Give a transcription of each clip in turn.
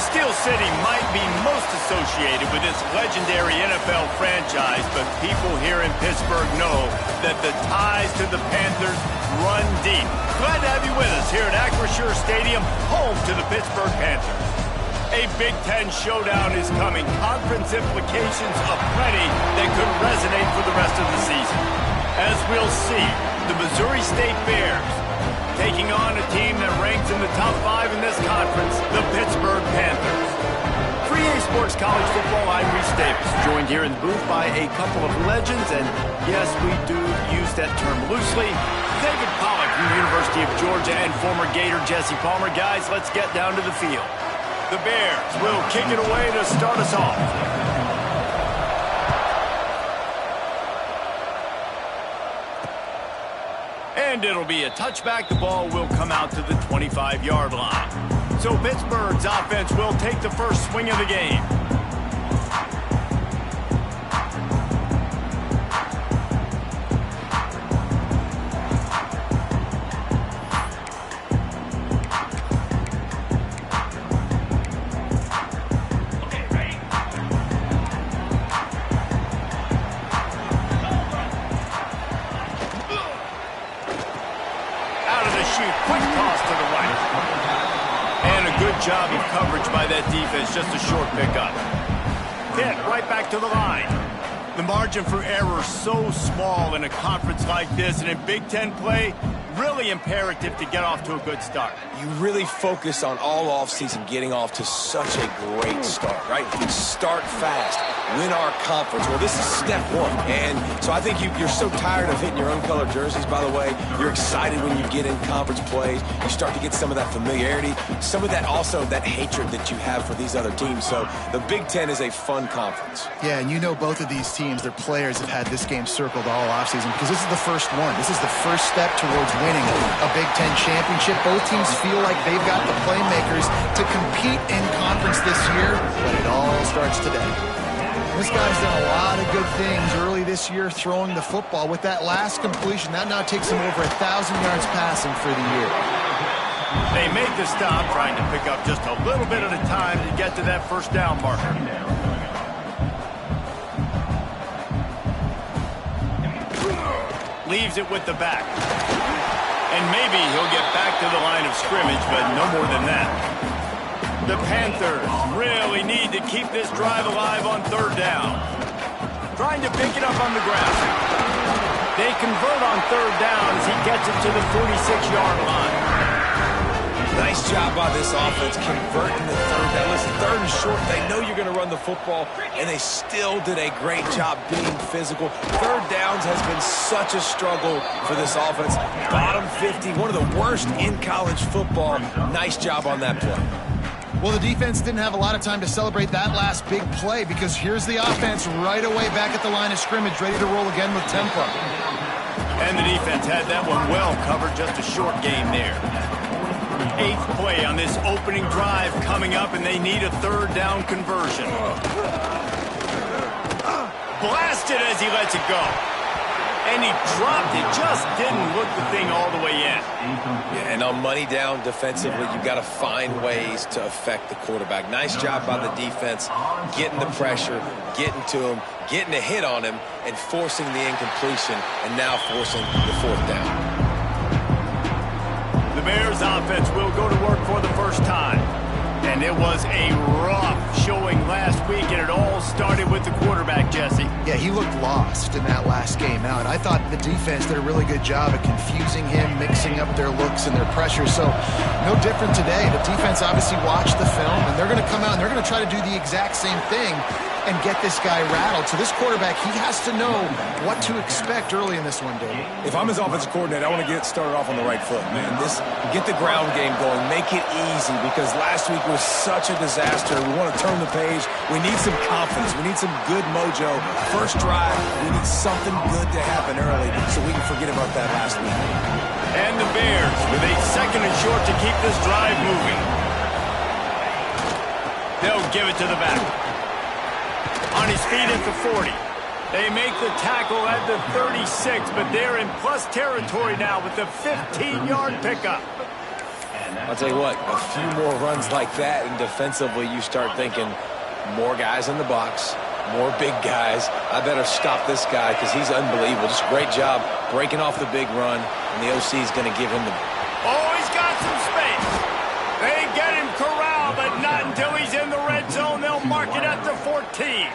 Steel City might be most associated with this legendary NFL franchise, but people here in Pittsburgh know that the ties to the Panthers run deep. Glad to have you with us here at Acrisure Stadium, home to the Pittsburgh Panthers. A Big Ten showdown is coming. Conference implications aplenty that could resonate for the rest of the season. As we'll see, the Missouri State Bears taking on a team that ranks in the top 5 in this conference, the Pittsburgh Panthers. For EA Sports College Football, I'm Reese Davis, joined here in the booth by a couple of legends, and yes, we do use that term loosely. David Pollack from the University of Georgia and former Gator Jesse Palmer. Guys, let's get down to the field. The Bears will kick it away to start us off. And it'll be a touchback. The ball will come out to the 25-yard line. So Pittsburgh's offense will take the first swing of the game. Quick toss to the right. And a good job of coverage by that defense. Just a short pickup. Hit right back to the line. The margin for error so small in a conference like this, and in Big Ten play, really imperative to get off to a good start. You really focus on all offseason getting off to such a great start, right? Start fast, win our conference. Well, this is step one. And so I think you're so tired of hitting your own colored jerseys, by the way. You're excited when you get in conference plays. You start to get some of that familiarity, some of that also that hatred that you have for these other teams. So the Big Ten is a fun conference. Yeah, and you know both of these teams, their players have had this game circled all offseason because this is the first one. This is the first step towards winning a Big Ten championship. Both teams feel like they've got the playmakers to compete in conference this year, but it all starts today. This guy's done a lot of good things early this year throwing the football. With that last completion, that now takes him over 1,000 yards passing for the year. They make the stop, trying to pick up just a little bit at a time to get to that first down marker. Leaves it with the back. And maybe he'll get back to the line of scrimmage, but no more than that. The Panthers really need to keep this drive alive on third down. Trying to pick it up on the ground. They convert on third down as he gets it to the 46-yard line. Nice job by this offense converting the third down. Listen, third and short, they know you're going to run the football, and they still did a great job being physical. Third downs has been such a struggle for this offense. Bottom 50, one of the worst in college football. Nice job on that play. Well, the defense didn't have a lot of time to celebrate that last big play because here's the offense right away back at the line of scrimmage, ready to roll again with tempo. And the defense had that one well covered, just a short game there. 8th play on this opening drive coming up, and they need a third down conversion. Blasted as he lets it go. And he dropped it. Just didn't look the thing all the way in. Yeah, and on money down defensively, you've got to find ways to affect the quarterback. Nice job by the defense, getting the pressure, getting to him, getting a hit on him, and forcing the incompletion, and now forcing the fourth down. The Bears offense will go to work for the first time. And it was a rough showing last week, and it all started with the quarterback, Jesse. Yeah, he looked lost in that last game out. I thought the defense did a really good job of confusing him, mixing up their looks and their pressure. So no different today. The defense obviously watched the film, and they're going to come out and they're going to try to do the exact same thing and get this guy rattled. So this quarterback, he has to know what to expect early in this one, David. If I'm his offensive coordinator, I want to get started off on the right foot, man. Get the ground game going. Make it easy because last week was such a disaster. We want to turn the page. We need some confidence. We need some good mojo. First drive, we need something good to happen early so we can forget about that last week. And the Bears with a second and short to keep this drive moving. They'll give it to the back. On his feet at the 40. They make the tackle at the 36, but they're in plus territory now with the 15-yard pickup. I'll tell you what, a few more runs like that, and defensively you start thinking more guys in the box, more big guys. I better stop this guy because he's unbelievable. Just great job breaking off the big run, and the OC is going to give him the... Oh, he's got some space. They get him corralled, but not until he's in the red zone. They'll mark it at the 14.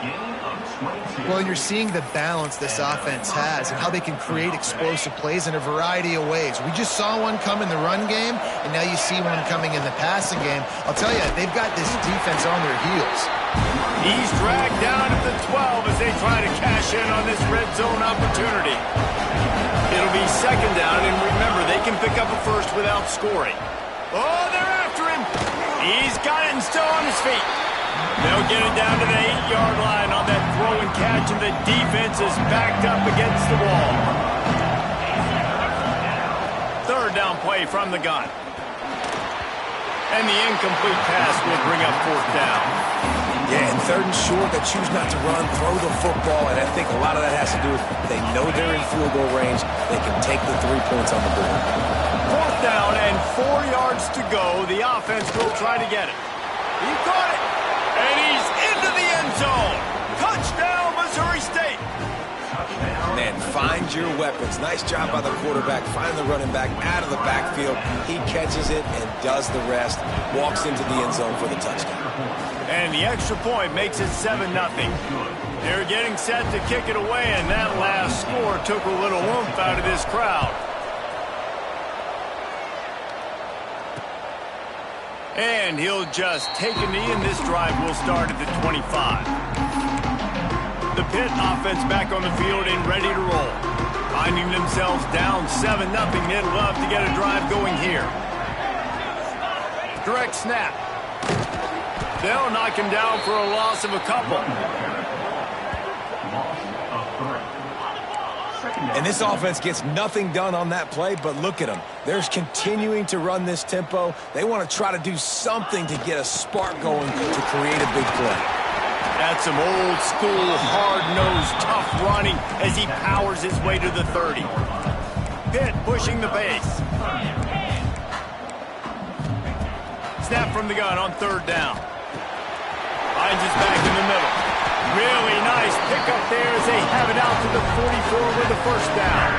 Well, you're seeing the balance this offense has and how they can create explosive plays in a variety of ways. We just saw one come in the run game, and now you see one coming in the passing game. I'll tell you, they've got this defense on their heels. He's dragged down at the 12 as they try to cash in on this red zone opportunity. It'll be second down, and remember, they can pick up a first without scoring. Oh, they're after him. He's got it and still on his feet. They'll get it down to the 8-yard line on that throw and catch, and the defense is backed up against the wall. Third down play from the gun. And the incomplete pass will bring up fourth down. Yeah, and third and short, they choose not to run, throw the football, and I think a lot of that has to do with they know they're in field goal range. They can take the 3 points on the board. Fourth down and 4 yards to go. The offense will try to get it. He caught it, and he's into the end zone. Touchdown, Missouri State. Man, find your weapons. Nice job by the quarterback, finding the running back out of the backfield. He catches it and does the rest, walks into the end zone for the touchdown. And the extra point makes it 7-0. They're getting set to kick it away, and that last score took a little oomph out of this crowd. And he'll just take a knee, and this drive will start at the 25. The Pitt offense back on the field and ready to roll. Finding themselves down 7-0, they'd love to get a drive going here. Direct snap. They'll knock him down for a loss of a couple. And this offense gets nothing done on that play, but look at them. They're continuing to run this tempo. They want to try to do something to get a spark going to create a big play. That's some old-school, hard-nosed, tough running as he powers his way to the 30. Pitt pushing the base. Snap from the gun on third down. Finds his back in the middle. Really nice pickup there as they have it out to the 44 with the first down.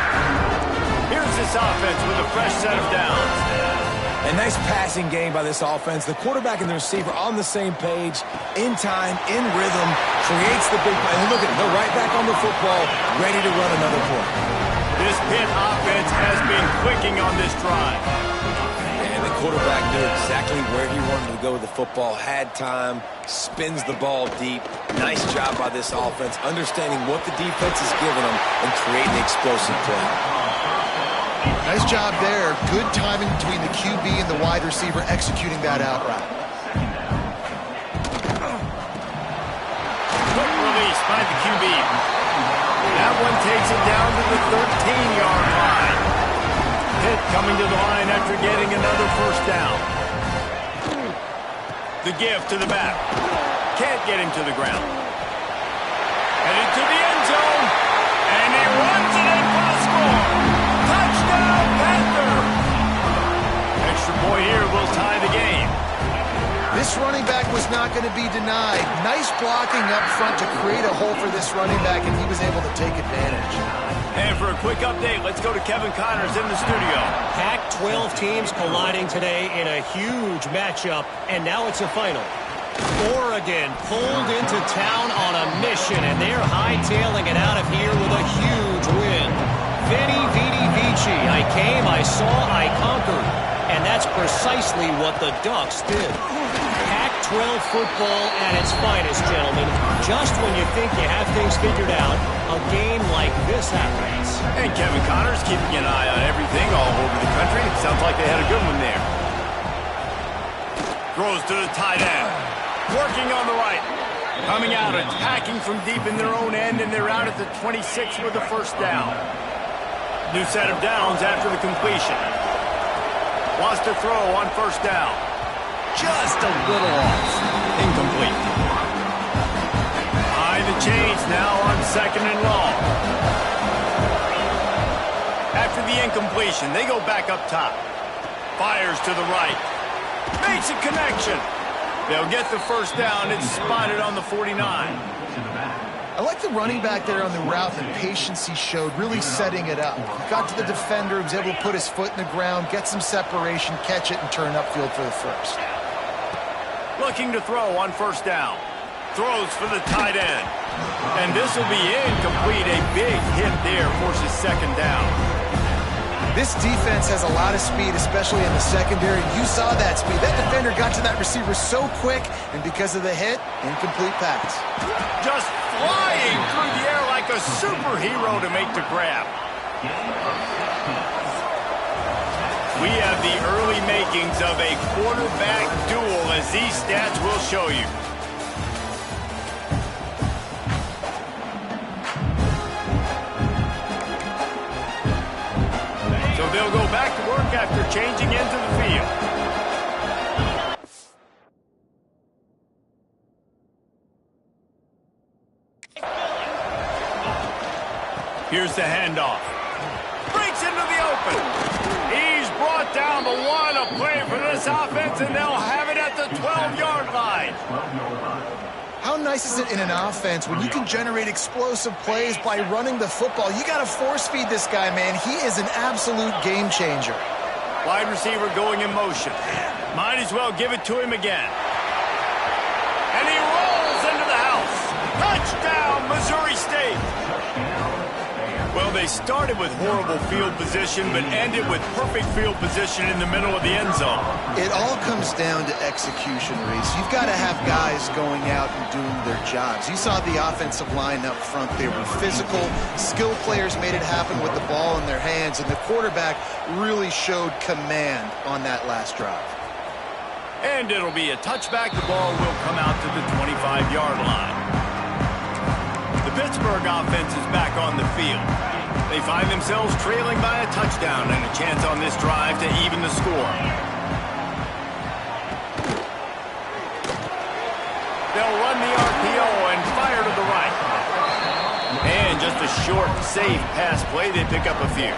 Here's this offense with a fresh set of downs. A nice passing game by this offense. The quarterback and the receiver on the same page, in time, in rhythm, creates the big play. And look at it, they're right back on the football, ready to run another play. This Pitt offense has been clicking on this drive. And the quarterback knew exactly where he wanted to go with the football, had time, spins the ball deep. Nice job by this offense, understanding what the defense is giving them and creating the explosive play. Nice job there. Good timing between the QB and the wide receiver executing that out route. Quick release by the QB. That one takes it down to the 13-yard line. Pitt coming to the line after getting another first down. The give to the back. Can't get him to the ground. Headed to the end zone. And he runs it in for a score. Touchdown, Panther! Extra point here will tie the game. This running back was not going to be denied. Nice blocking up front to create a hole for this running back, and he was able to take advantage. And for a quick update, let's go to Kevin Connors in the studio. Pac-12 teams colliding today in a huge matchup, and now it's a final. Oregon pulled into town on a mission, and they're hightailing it out of here with a huge win. Veni, vidi, vici. I came, I saw, I conquered. And that's precisely what the Ducks did. Pac-12 football at its finest, gentlemen. Just when you think you have things figured out, a game like this happens. And Kevin Connors keeping an eye on everything all over the country. It sounds like they had a good one there. Throws to the tight end. Working on the right. Coming out, attacking from deep in their own end, and they're out at the 26 with the first down. New set of downs after the completion. Wants to throw on first down. Just a little off. Incomplete. Behind the chains now on second and long. After the incompletion, they go back up top. Fires to the right. Makes a connection. They'll get the first down. It's spotted on the 49. I like the running back there on the route, the patience he showed, really setting it up. Got to the defender, was able to put his foot in the ground, get some separation, catch it, and turn upfield for the first. Looking to throw on first down. Throws for the tight end. And this will be incomplete. A big hit there forces second down. This defense has a lot of speed, especially in the secondary. You saw that speed. That defender got to that receiver so quick, and because of the hit, incomplete pass. Just flying through the air like a superhero to make the grab. We have the early makings of a quarterback duel, as these stats will show you. So they'll go back to work after changing into the field. Here's the handoff. Breaks into the open. He's brought down the one. A play for this offense, and they'll have it at the 12-yard line. How nice is it in an offense when you can generate explosive plays by running the football? You got to force feed this guy, man. He is an absolute game changer. Wide receiver going in motion. Might as well give it to him again. And he rolls into the house. Touchdown, Missouri State. Well, they started with horrible field position, but ended with perfect field position in the middle of the end zone. It all comes down to execution, Reese. You've got to have guys going out and doing their jobs. You saw the offensive line up front. They were physical. Skilled players made it happen with the ball in their hands, and the quarterback really showed command on that last drive. And it'll be a touchback. The ball will come out to the 25-yard line. The Pittsburgh offense is back on the field. They find themselves trailing by a touchdown and a chance on this drive to even the score. They'll run the RPO and fire to the right. And just a short, safe pass play. They pick up a few.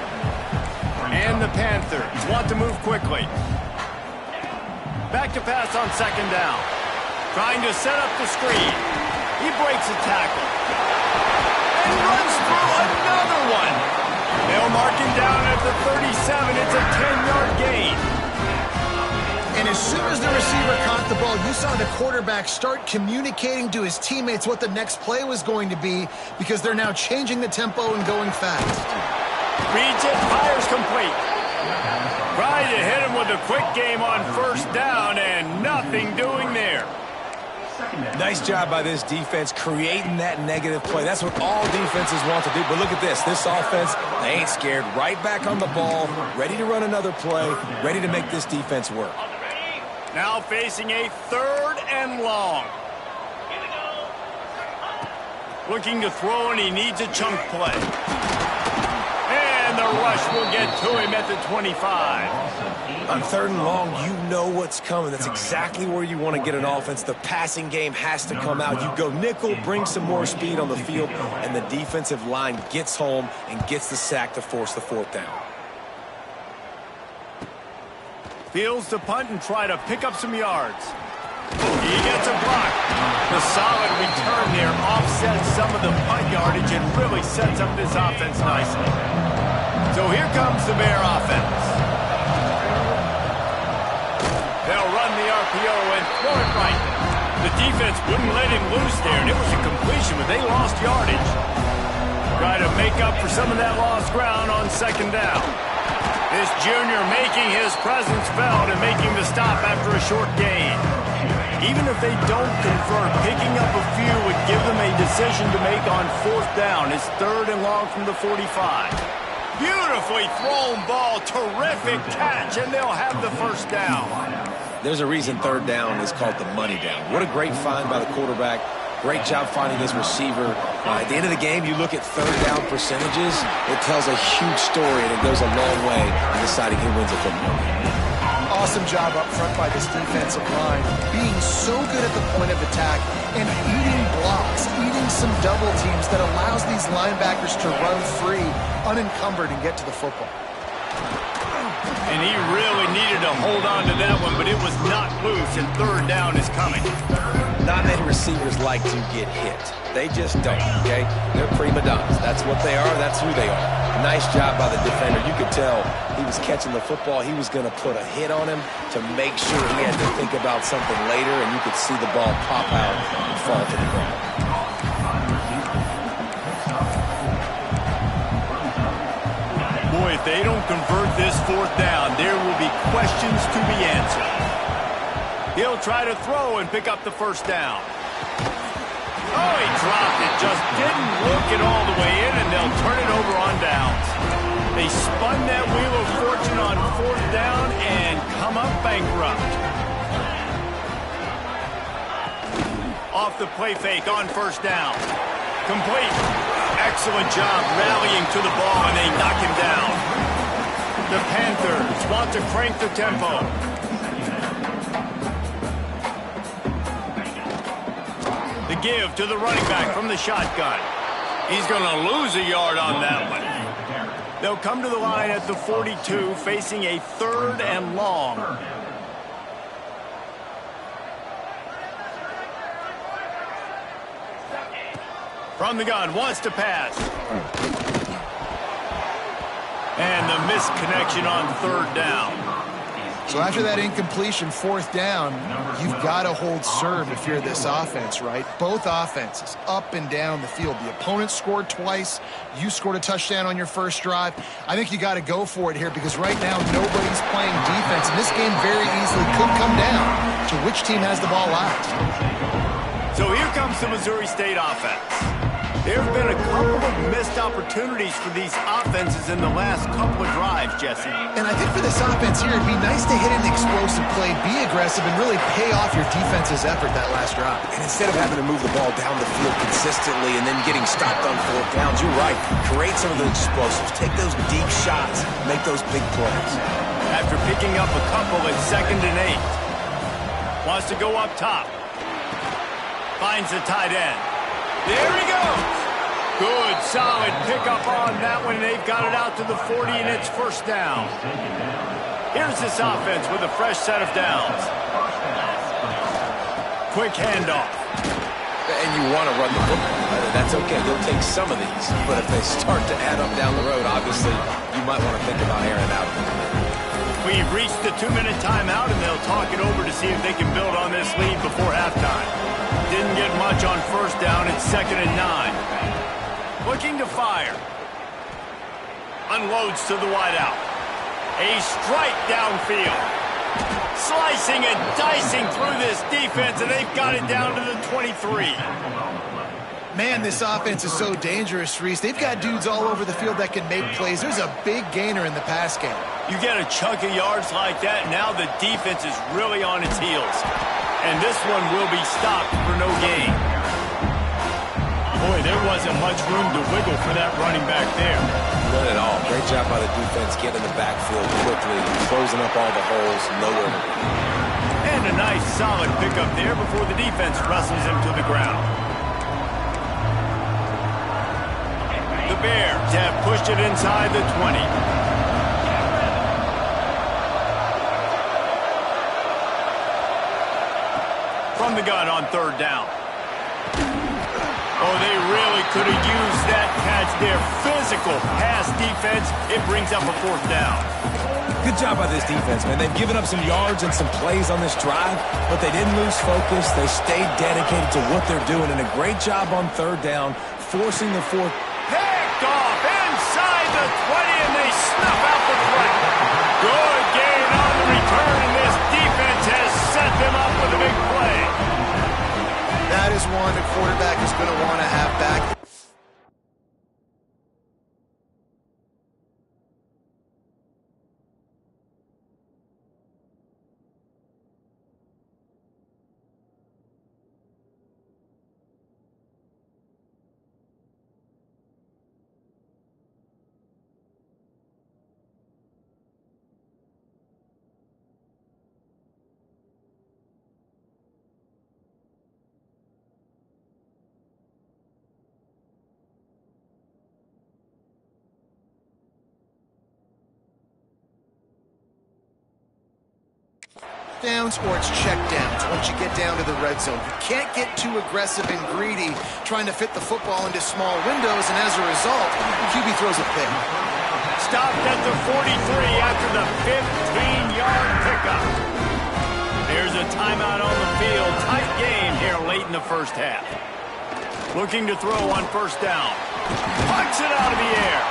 And the Panthers want to move quickly. Back to pass on second down. Trying to set up the screen. He breaks a tackle. And runs through another one. They'll mark him down at the 37. It's a 10-yard gain. And as soon as the receiver caught the ball, you saw the quarterback start communicating to his teammates what the next play was going to be, because they're now changing the tempo and going fast. Reads it, fires complete. Tried to hit him with a quick game on first down, and nothing doing there. Nice job by this defense creating that negative play. That's what all defenses want to do. But look at this. This offense, they ain't scared. Right back on the ball, ready to run another play, ready to make this defense work. Now facing a third and long. Looking to throw, and he needs a chunk play. And the rush will get to him at the 25. On third and long, you know what's coming. That's exactly where you want to get an offense. The passing game has to come out. You go nickel, bring some more speed on the field, and the defensive line gets home and gets the sack to force the fourth down. Fields to punt and try to pick up some yards. He gets a block. The solid return there offsets some of the punt yardage and really sets up this offense nicely. So here comes the Bear offense. They'll run the RPO and throw it right. The defense wouldn't let him loose there, and it was a completion, but they lost yardage. Try to make up for some of that lost ground on second down. This junior making his presence felt and making the stop after a short gain. Even if they don't convert, picking up a few would give them a decision to make on fourth down. It's third and long from the 45. Beautifully thrown ball, terrific catch, and they'll have the first down. There's a reason third down is called the money down. What a great find by the quarterback. Great job finding his receiver. At the end of the game, you look at third down percentages, it tells a huge story, and it goes a long way in deciding who wins a football game. Awesome job up front by this defensive line, being so good at the point of attack and eating blocks, eating some double teams that allows these linebackers to run free, unencumbered, and get to the football. And he really needed to hold on to that one, but it was not loose, and third down is coming. Not many receivers like to get hit. They just don't, okay? They're prima donnas. That's what they are. That's who they are. Nice job by the defender. You could tell he was catching the football. He was going to put a hit on him to make sure he had to think about something later, and you could see the ball pop out and fall to the ground. Boy, if they don't convert this fourth down, there will be questions to be answered. He'll try to throw and pick up the first down. Oh, he dropped it. Just didn't work it all the way in, and they'll turn it over on downs. They spun that wheel of fortune on fourth down and come up bankrupt. Off the play fake on first down. Complete. Excellent job rallying to the ball, and they knock him down. The Panthers want to crank the tempo. The give to the running back from the shotgun. He's going to lose a yard on that one. They'll come to the line at the 42, facing a third and long. From the gun, wants to pass. And the misconnection on third down. So after that incompletion, fourth down, you've got to hold serve if you're this offense, right? Both offenses, up and down the field. The opponent scored twice. You scored a touchdown on your first drive. I think you got to go for it here because right now nobody's playing defense. And this game very easily could come down to which team has the ball last. So here comes the Missouri State offense. There have been a couple of missed opportunities for these offenses in the last couple of drives, Jesse. And I think for this offense here, it'd be nice to hit an explosive play, be aggressive, and really pay off your defense's effort that last drive. And instead of having to move the ball down the field consistently and then getting stopped on fourth downs, you're right. Create some of the explosives. Take those deep shots. Make those big plays. After picking up a couple at 2nd and 8. Wants to go up top. Finds the tight end. There he goes. Good, solid pickup on that one. They've got it out to the 40, and it's first down. Here's this offense with a fresh set of downs. Quick handoff. And you want to run the football. That's okay. You'll take some of these. But if they start to add up down the road, obviously, you might want to think about airing out. We've reached the 2-minute timeout, and they'll talk it over to see if they can build on this lead before halftime. Didn't get much on first down. It's 2nd and 9. Looking to fire. Unloads to the wideout. A strike downfield. Slicing and dicing through this defense, and they've got it down to the 23. Man, this offense is so dangerous, Reese. They've got dudes all over the field that can make plays. There's a big gainer in the pass game. You get a chunk of yards like that, now the defense is really on its heels. And this one will be stopped for no gain. Boy, there wasn't much room to wiggle for that running back there. None at all. Great job by the defense getting in the backfield quickly, closing up all the holes, nowhere to go. And a nice solid pickup there before the defense wrestles him to the ground. The Bears have pushed it inside the 20. From the gun on third down. Oh, they really could have used that catch there. Physical pass defense. It brings up a fourth down. Good job by this defense, man. They've given up some yards and some plays on this drive, but they didn't lose focus. They stayed dedicated to what they're doing, and a great job on third down, forcing the fourth. Picked off inside the 20, and they snuff out the threat. Good gain on the return, and this defense has set them up with a big play. That is one a quarterback is going to want to have back. downs or it's check downs once you get down to the red zone. You can't get too aggressive and greedy trying to fit the football into small windows, and as a result, the QB throws a pick. Stopped at the 43 after the 15-yard pickup. There's a timeout on the field. Tight game here late in the first half. Looking to throw on first down. Punts it out of the air.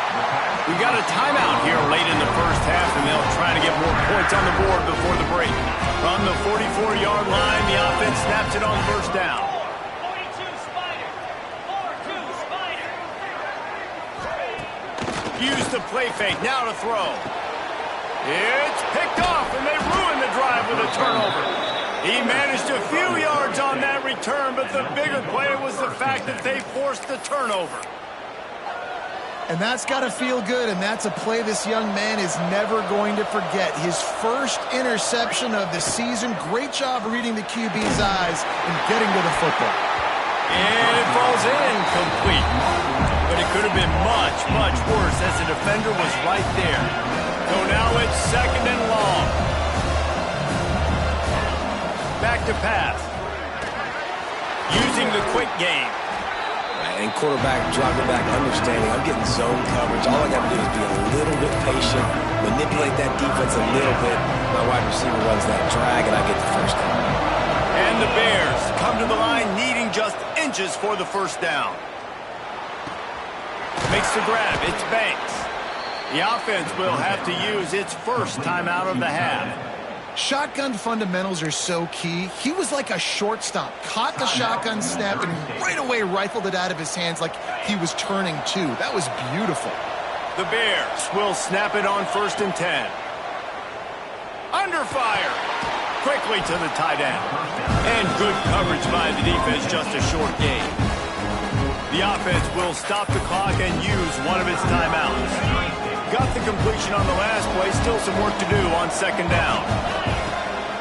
We got a timeout here late in the first half, and they'll try to get more points on the board before the break. From the 44-yard line, the offense snaps it on first down. 42 Spider. 4-2 Spider. Use the play fake. Now to throw. It's picked off, and they ruin the drive with a turnover. He managed a few yards on that return, but the bigger play was the fact that they forced the turnover. And that's got to feel good, and that's a play this young man is never going to forget. His first interception of the season. Great job reading the QB's eyes and getting to the football. And it falls incomplete. But it could have been much, much worse as the defender was right there. So now it's second and long. Back to pass. Using the quick game. And quarterback dropping back, understanding I'm getting zone coverage. All I got to do is be a little bit patient, manipulate that defense a little bit. My wide receiver runs that drag, and I get the first down. And the Bears come to the line needing just inches for the first down. Makes the grab. It's Banks. The offense will have to use its first timeout of the half. Shotgun fundamentals are so key. He was like a shortstop. Caught the shotgun snap and right away rifled it out of his hands like he was turning two. That was beautiful. The Bears will snap it on first and 10. Under fire. Quickly to the tight end. And good coverage by the defense, just a short gain. The offense will stop the clock and use one of its timeouts. Got the completion on the last play. Still some work to do on second down.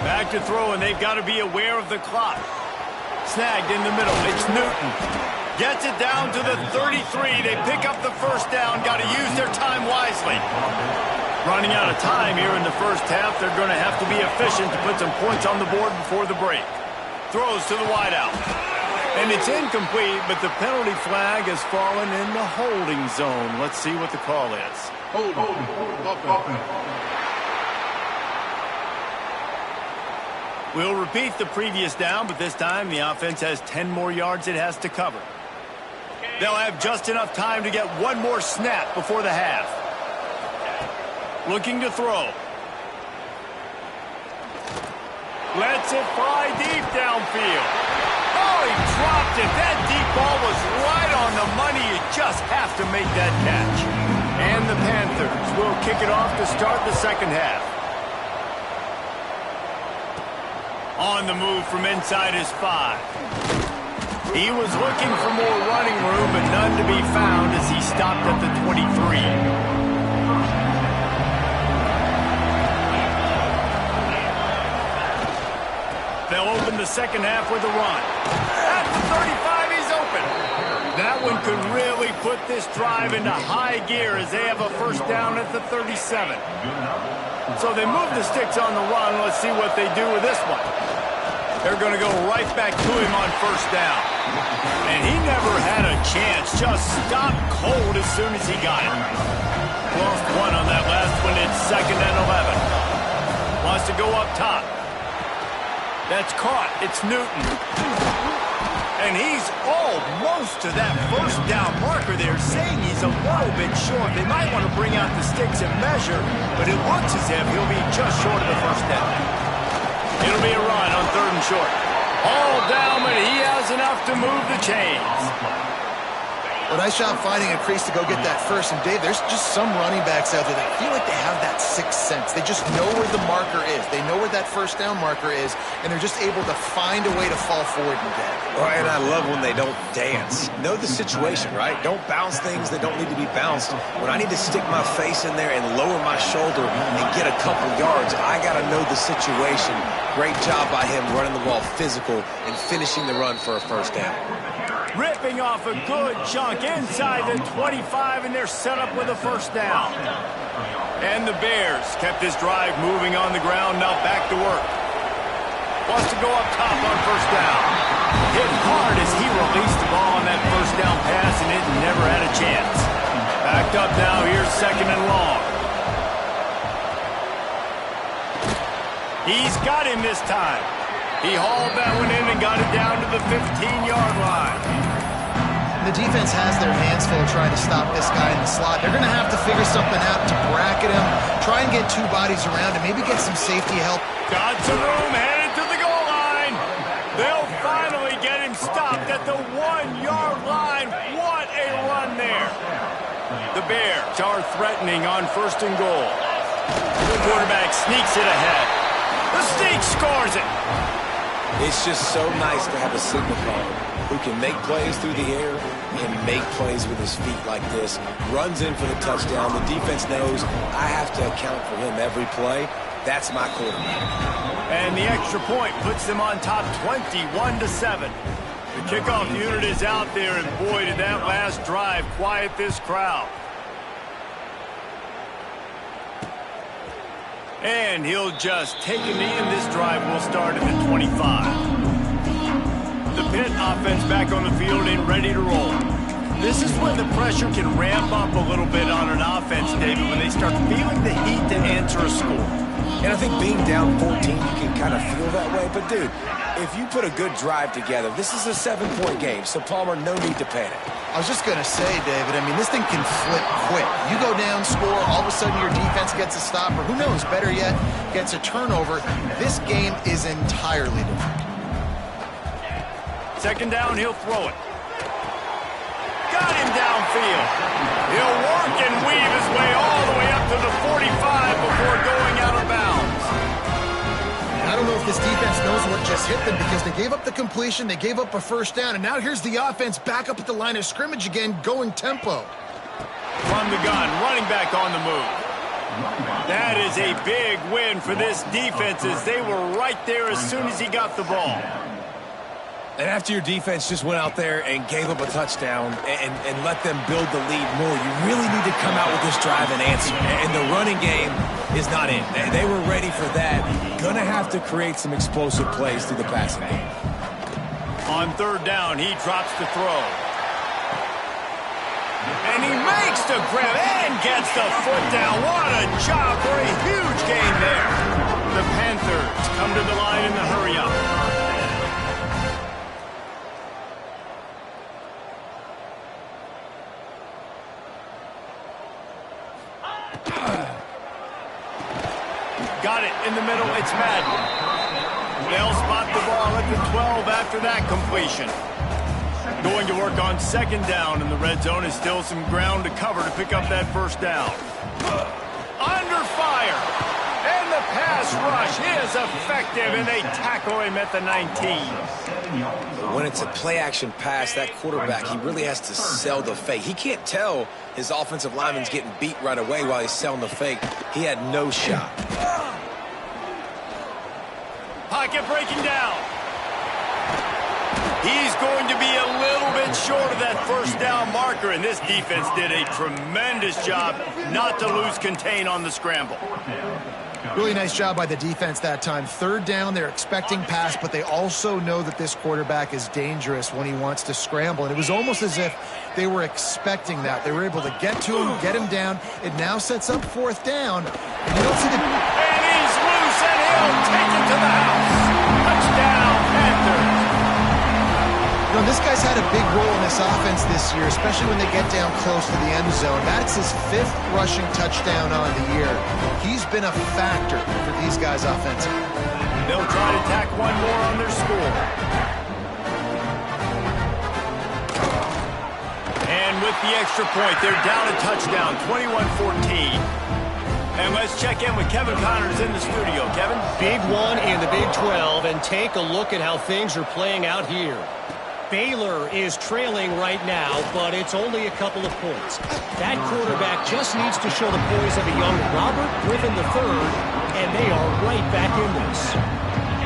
Back to throw, and they've got to be aware of the clock. Snagged in the middle. It's Newton. Gets it down to the 33. They pick up the first down. Got to use their time wisely. Running out of time here in the first half. They're going to have to be efficient to put some points on the board before the break. Throws to the wideout. And it's incomplete, but the penalty flag has fallen in the holding zone. Let's see what the call is. We'll repeat the previous down, but this time the offense has 10 more yards it has to cover. They'll have just enough time to get one more snap before the half. Looking to throw. Lets it fly deep downfield. Oh, he dropped it. That deep ball was right on the money. You just have to make that catch. And the Panthers will kick it off to start the second half. On the move from inside his 5. He was looking for more running room, but none to be found as he stopped at the 23. They'll open the second half with a run. At the 35, he's open. That one could really put this drive into high gear as they have a first down at the 37. So they move the sticks on the run. Let's see what they do with this one. They're going to go right back to him on first down. And he never had a chance. Just stopped cold as soon as he got it. Lost one on that last one. It's second and 11. Wants to go up top. That's caught. It's Newton. And he's almost to that first down marker there, saying he's a little bit short. They might want to bring out the sticks and measure, but it looks as if he'll be just short of the first down. It'll be a run on third and short. All down, but he has enough to move the chains. Well, nice job finding a crease to go get that first. And, Dave, there's just some running backs out there that feel like they have that sixth sense. They just know where the marker is. They know where that first down marker is, and they're just able to find a way to fall forward and get it. Right, and I love when they don't dance. Know the situation, right? Don't bounce things that don't need to be bounced. When I need to stick my face in there and lower my shoulder and get a couple yards, I got to know the situation. Great job by him running the ball physical and finishing the run for a first down. Ripping off a good chunk inside the 25, and they're set up with a first down. And the Bears kept this drive moving on the ground, now back to work. Wants to go up top on first down. Hit hard as he released the ball on that first down pass, and it never had a chance. Backed up now. Here's second and long. He's got him this time. He hauled that one in and got it down to the 15-yard line. The defense has their hands full trying to stop this guy in the slot. They're going to have to figure something out to bracket him, try and get two bodies around him, maybe get some safety help. Got some room, headed to the goal line. They'll finally get him stopped at the 1-yard line. What a run there. The Bears are threatening on first and goal. The quarterback sneaks it ahead. The sneak scores it. It's just so nice to have a signal caller who can make plays through the air and make plays with his feet like this. Runs in for the touchdown. The defense knows I have to account for him every play. That's my quarterback. And the extra point puts them on top 21-7. The kickoff unit is out there, and boy, did that last drive quiet this crowd. And he'll just take a knee, and this drive will start at the 25. The Pitt offense back on the field and ready to roll. This is when the pressure can ramp up a little bit on an offense, David, when they start feeling the heat to answer a score. And I think being down 14, you can kind of feel that way. But, dude, if you put a good drive together, this is a 7-point game, so, Palmer, no need to panic. I was just going to say, David, I mean, this thing can flip quick. You go down, score, all of a sudden your defense gets a stop, or who knows, better yet, gets a turnover. This game is entirely different. Second down, he'll throw it. Got him downfield. He'll work and weave his way all the way up to the 45 before going out of bounds. I don't know if this defense knows what just hit them because they gave up the completion, they gave up a first down, and now here's the offense back up at the line of scrimmage again, going tempo. From the gun, running back on the move. That is a big win for this defense as they were right there as soon as he got the ball. And after your defense just went out there and gave up a touchdown and let them build the lead more, you really need to come out with this drive and answer. And the running game is not in. They were ready for that. Going to have to create some explosive plays through the passing game. On third down, he drops the throw. And he makes the grab and gets the foot down. What a job for a huge gain there. The Panthers come to the line in the hurry-up. Got it in the middle. It's Madden. They'll spot the ball at the 12 after that completion. Going to work on second down, and the red zone is still some ground to cover to pick up that first down. Under fire. And the pass rush is effective, and they tackle him at the 19. When it's a play-action pass, that quarterback, he really has to sell the fake. He can't tell his offensive lineman's getting beat right away while he's selling the fake. He had no shot. Pocket breaking down. He's going to be a little bit short of that first down marker, and this defense did a tremendous job not to lose contain on the scramble. Really nice job by the defense that time. Third down, they're expecting pass, but they also know that this quarterback is dangerous when he wants to scramble. And it was almost as if they were expecting that. They were able to get to him, get him down. It now sets up fourth down. And you don't see the... And he's loose, and he'll take it to the house. Touchdown, Panthers. You know, this guy's had a big role in this offense this year, especially when they get down close to the end zone. That's his 5th rushing touchdown on the year. He's been a factor for these guys offensively. They'll try to tack one more on their score. And with the extra point, they're down a touchdown, 21-14. And let's check in with Kevin Connors in the studio. Kevin? Big one in the Big 12, and take a look at how things are playing out here. Baylor is trailing right now, but it's only a couple of points. That quarterback just needs to show the poise of a young Robert Griffin III, and they are right back in this.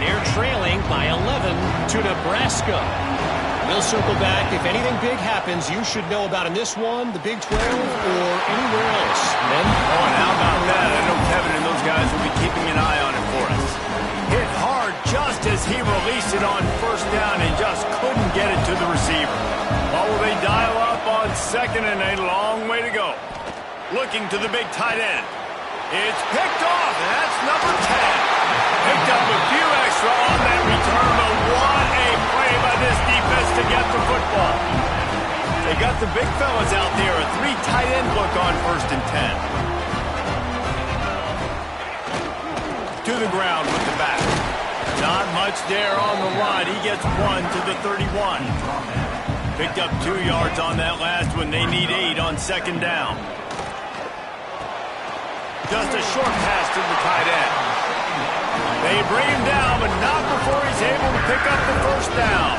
They're trailing by 11 to Nebraska. We'll circle back. If anything big happens, you should know about in this one, the Big 12, or anywhere else. Men? Oh, and how about that? I know Kevin and those guys will be keeping an eye on it for us. Hit hard just as he Looking to the big tight end. It's picked off, and that's number 10. Picked up a few extra on that return, but what a play by this defense to get the football. They got the big fellas out there, a 3 tight end look on 1st and 10. To the ground with the back. Not much there on the run. He gets 1 to the 31. Picked up 2 yards on that last one. They need 8 on 2nd down. Just a short pass to the tight end. They bring him down, but not before he's able to pick up the 1st down.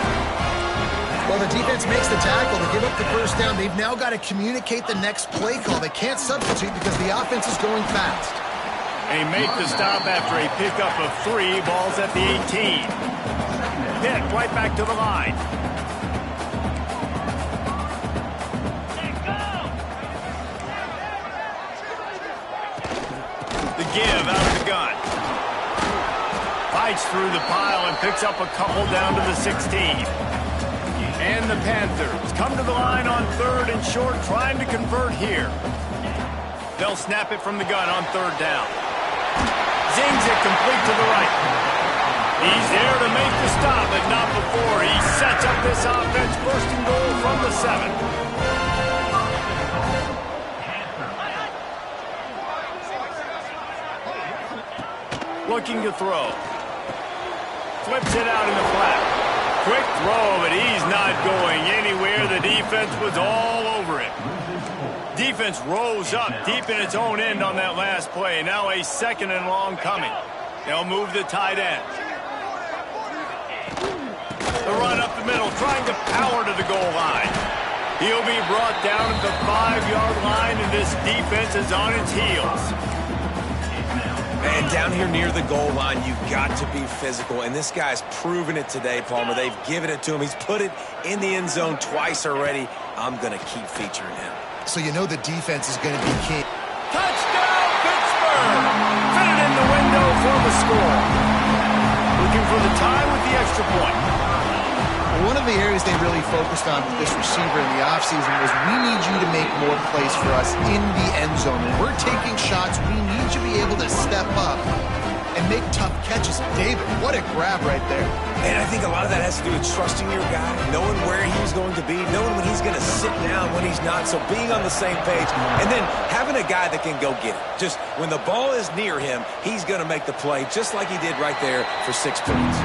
Well, the defense makes the tackle. They give up the 1st down. They've now got to communicate the next play call. They can't substitute because the offense is going fast. They make the stop after a pickup of 3. Ball's at the 18. Hit right back to the line. The give out of the gun. Fights through the pile and picks up a couple down to the 16. And the Panthers come to the line on 3rd and short, trying to convert here. They'll snap it from the gun on 3rd down. Zings it complete to the right. He's there to make the stop, but not before he sets up this offense. 1st and goal from the 7. Looking to throw. Flips it out in the flat. Quick throw, but he's not going anywhere. The defense was all over it. Defense rose up deep in its own end on that last play. Now a 2nd and long coming. They'll move the tight end. The run up the middle, trying to power to the goal line. He'll be brought down at the 5-yard line, and this defense is on its heels. Man, down here near the goal line, you've got to be physical, and this guy's proven it today, Palmer. They've given it to him. He's put it in the end zone twice already. I'm going to keep featuring him. So you know the defense is going to be key. Touchdown, Pittsburgh! Fitted in the window for the score. Looking for the tie with the extra point. One of the areas they really focused on with this receiver in the offseason was we need you to make more plays for us in the end zone. When we're taking shots, we need you to be able to step up and make tough catches. David, what a grab right there. And I think a lot of that has to do with trusting your guy, knowing where he's going to be, knowing when he's going to sit down, when he's not. So being on the same page, and then having a guy that can go get it. Just when the ball is near him, he's going to make the play, just like he did right there for 6 points.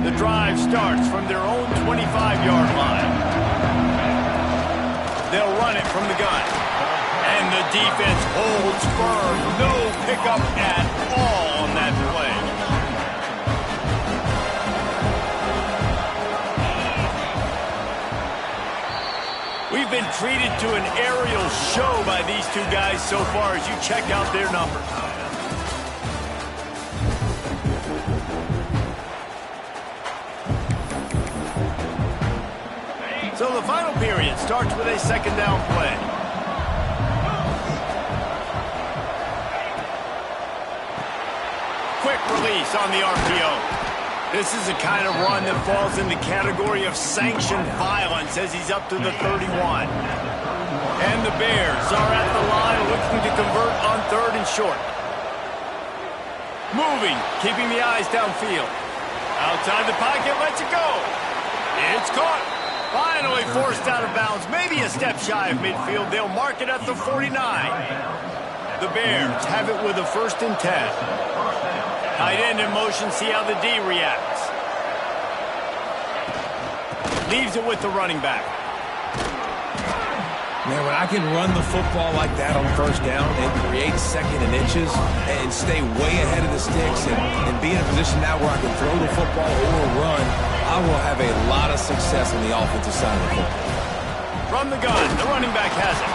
The drive starts from their own 25-yard line. They'll run it from the gun. And the defense holds firm. No pickup at all on that play. We've been treated to an aerial show by these 2 guys so far as you check out their numbers. So the final period starts with a 2nd down play. Quick release on the RPO. This is the kind of run that falls in the category of sanctioned violence as he's up to the 31. And the Bears are at the line looking to convert on 3rd and short. Moving, keeping the eyes downfield. Outside the pocket, lets it go. It's caught. Finally forced out of bounds, maybe a step shy of midfield. They'll mark it at the 49. The Bears have it with a 1st and 10. Tight end in motion, see how the D reacts. Leaves it with the running back. Man, when I can run the football like that on 1st down and create 2nd and inches and stay way ahead of the sticks and be in a position now where I can throw the football or run, I will have a lot of success on the offensive side of the football. From the gun, the running back has it.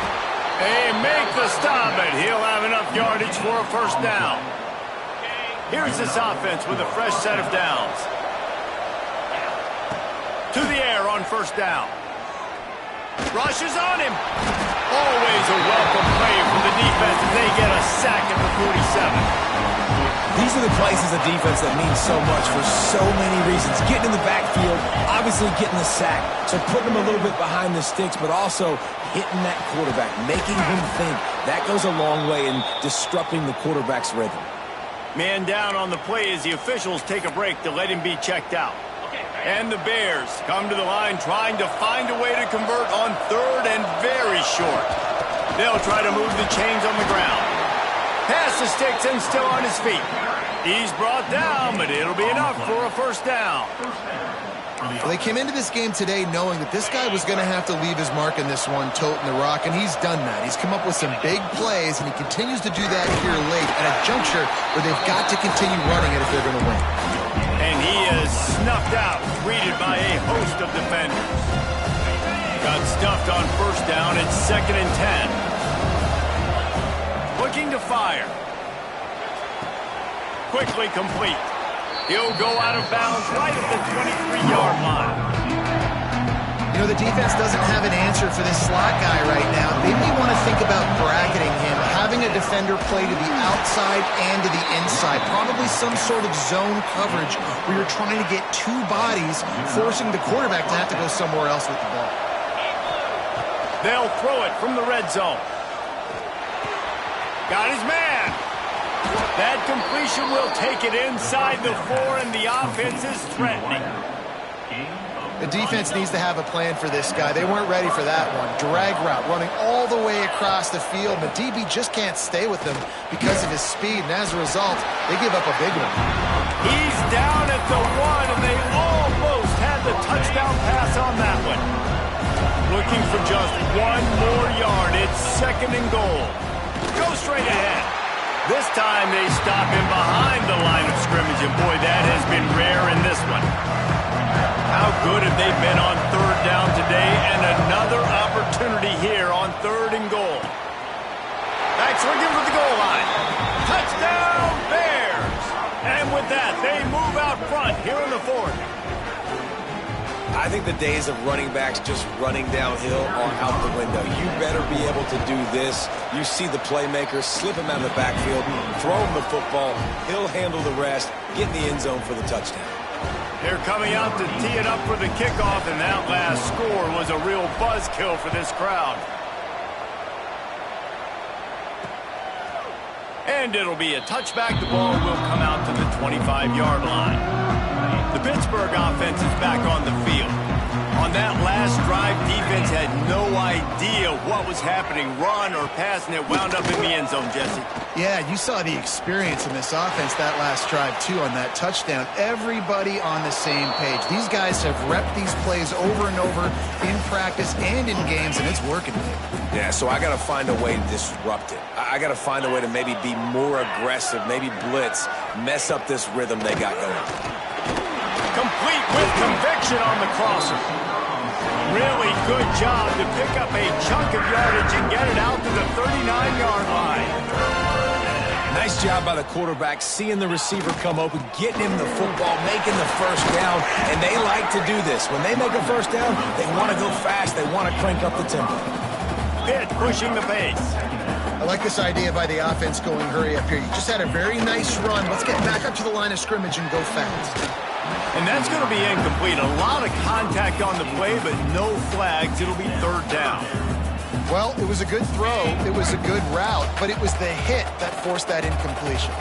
They make the stop, and he'll have enough yardage for a 1st down. Here's this offense with a fresh set of downs. To the air on 1st down. Rushes on him. Always a welcome play from the defense, and they get a sack at the 47. These are the places of defense that mean so much for so many reasons. Getting in the backfield, obviously getting the sack, so putting them a little bit behind the sticks, but also hitting that quarterback, making him think. That goes a long way in disrupting the quarterback's rhythm. Man down on the play as the officials take a break to let him be checked out. And the Bears come to the line trying to find a way to convert on third and very short. They'll try to move the chains on the ground. Pass the sticks and still on his feet. He's brought down, but it'll be enough for a first down. Well, they came into this game today knowing that this guy was going to have to leave his mark in this one, toting the rock, and he's done that. He's come up with some big plays, and he continues to do that here late at a juncture where they've got to continue running it if they're going to win. And he is snuffed out, greeted by a host of defenders. Got stuffed on first down. It's 2nd and 10. Looking to fire. Quickly complete. He'll go out of bounds right at the 23-yard line. You know, the defense doesn't have an answer for this slot guy right now. Maybe you want to think about bracketing him, having a defender play to the outside and to the inside. Probably some sort of zone coverage where you're trying to get two bodies, forcing the quarterback to have to go somewhere else with the ball. They'll throw it from the red zone. Got his man. That completion will take it inside the 4, and the offense is threatening. The defense needs to have a plan for this guy. They weren't ready for that one. Drag route running all the way across the field. The DB just can't stay with them because of his speed, and as a result, they give up a big one. He's down at the 1, and they almost had the touchdown pass on that one. Looking for just 1 more yard. It's 2nd and goal. Go straight ahead. This time they stop him behind the line of scrimmage, and boy, that has been rare in this one. How good have they been on third down today, and another opportunity here on 3rd and goal. Backs looking for the goal line. Touchdown, Bears! And with that, they move out front here in the 4th. I think the days of running backs just running downhill are out the window. You better be able to do this. You see the playmaker, slip him out of the backfield, throw him the football, he'll handle the rest, get in the end zone for the touchdown. They're coming out to tee it up for the kickoff, and that last score was a real buzzkill for this crowd. And it'll be a touchback. The ball will come out to the 25-yard line. The Pittsburgh offense is back on the field. On that last drive, defense had no idea what was happening, run or pass, and it wound up in the end zone, Jesse. Yeah, you saw the experience in this offense that last drive, too, on that touchdown. Everybody on the same page. These guys have repped these plays over and over in practice and in games, and it's working. Yeah, so I got to find a way to disrupt it. I got to find a way to maybe be more aggressive, maybe blitz, mess up this rhythm they got going. Complete with conviction on the crosser. Really good job to pick up a chunk of yardage and get it out to the 39-yard line. Nice job by the quarterback, seeing the receiver come open, getting him the football, making the first down, and they like to do this. When they make a first down, they want to go fast, they want to crank up the tempo. Pitt pushing the pace. I like this idea by the offense going hurry up here. You just had a very nice run. Let's get back up to the line of scrimmage and go fast. And that's going to be incomplete. A lot of contact on the play, but no flags. It'll be 3rd down. Well, it was a good throw. It was a good route, but it was the hit that forced that incompletion.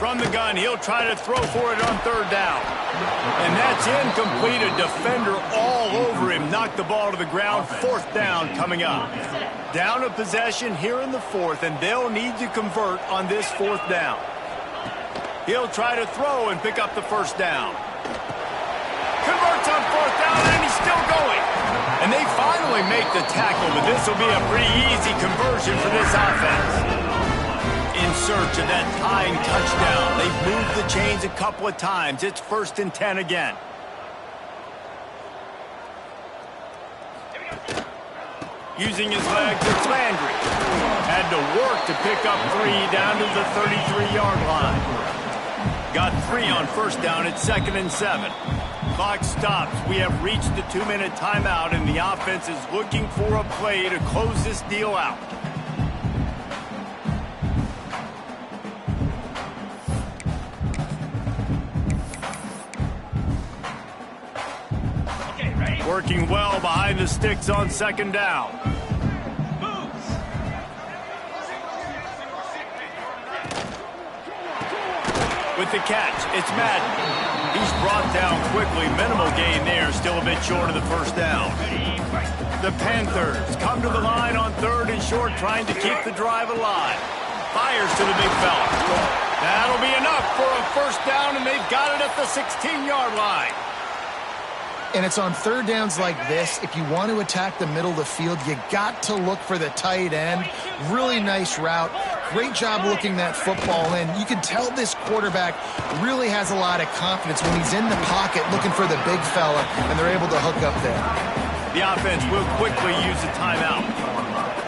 From the gun, he'll try to throw for it on 3rd down. And that's incomplete. A defender all over him. Knocked the ball to the ground. 4th down coming up. Down a possession here in the 4th, and they'll need to convert on this 4th down. He'll try to throw and pick up the 1st down. Converts on 4th down, and he's still going. And they finally make the tackle, but this will be a pretty easy conversion for this offense. In search of that tying touchdown. They've moved the chains a couple of times. It's 1st and 10 again. Using his legs, it's Landry. Had to work to pick up 3 down to the 33-yard line. Got 3 on 1st down. It's 2nd and 7. Clock stops. We have reached the 2-minute timeout, and the offense is looking for a play to close this deal out. Working well behind the sticks on second down. With the catch, it's Madden. He's brought down quickly. Minimal gain there, still a bit short of the first down. The Panthers come to the line on 3rd and short, trying to keep the drive alive. Fires to the big fella. That'll be enough for a first down, and they've got it at the 16-yard line. And it's on 3rd downs like this. If you want to attack the middle of the field, you got to look for the tight end. Really nice route. Great job looking that football in. You can tell this quarterback really has a lot of confidence when he's in the pocket looking for the big fella, and they're able to hook up there. The offense will quickly use a timeout.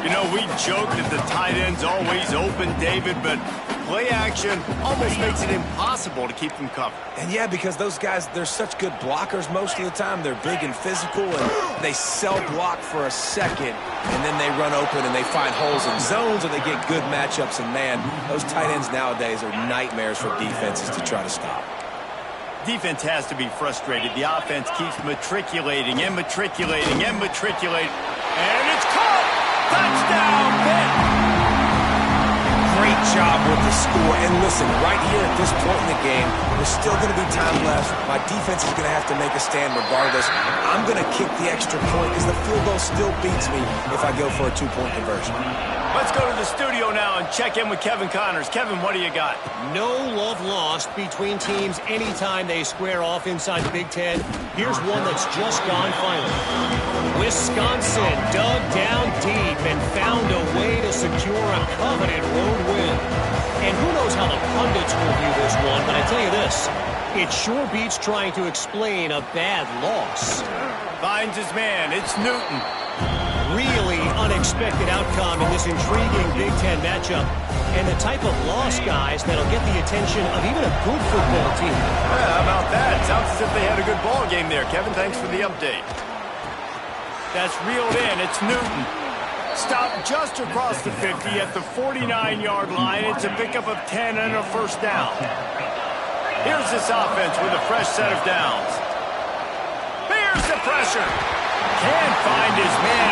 You know, we joke that the tight end's always open, David, but play action almost makes it impossible to keep them covered. And yeah, because those guys, they're such good blockers most of the time. They're big and physical, and they sell block for a second, and then they run open and they find holes in zones, and they get good matchups. And man, those tight ends nowadays are nightmares for defenses to try to stop. Defense has to be frustrated. The offense keeps matriculating and matriculating and matriculating. And it's caught! Touchdown, Pitt! Great job with the score. And listen, right here at this point in the game, there's still going to be time left. My defense is going to have to make a stand regardless. I'm going to kick the extra point because the field goal still beats me if I go for a 2-point conversion. Let's go to the studio now and check in with Kevin Connors. Kevin, what do you got? No love lost between teams anytime they square off inside the Big Ten. Here's one that's just gone final. Wisconsin dug down deep and found a way to secure a coveted road win. And who knows how the pundits will view this one, but I tell you this, it sure beats trying to explain a bad loss. Finds his man. It's Newton. Really unexpected outcome in this intriguing Big Ten matchup, and the type of loss, guys, that'll get the attention of even a good football team. Yeah, how about that? Sounds as if they had a good ball game there. Kevin, thanks for the update. That's reeled in. It's Newton. Stopped just across the 50 at the 49-yard line. It's a pickup of 10 and a first down. Here's this offense with a fresh set of downs. Here's the pressure. Can't find his man.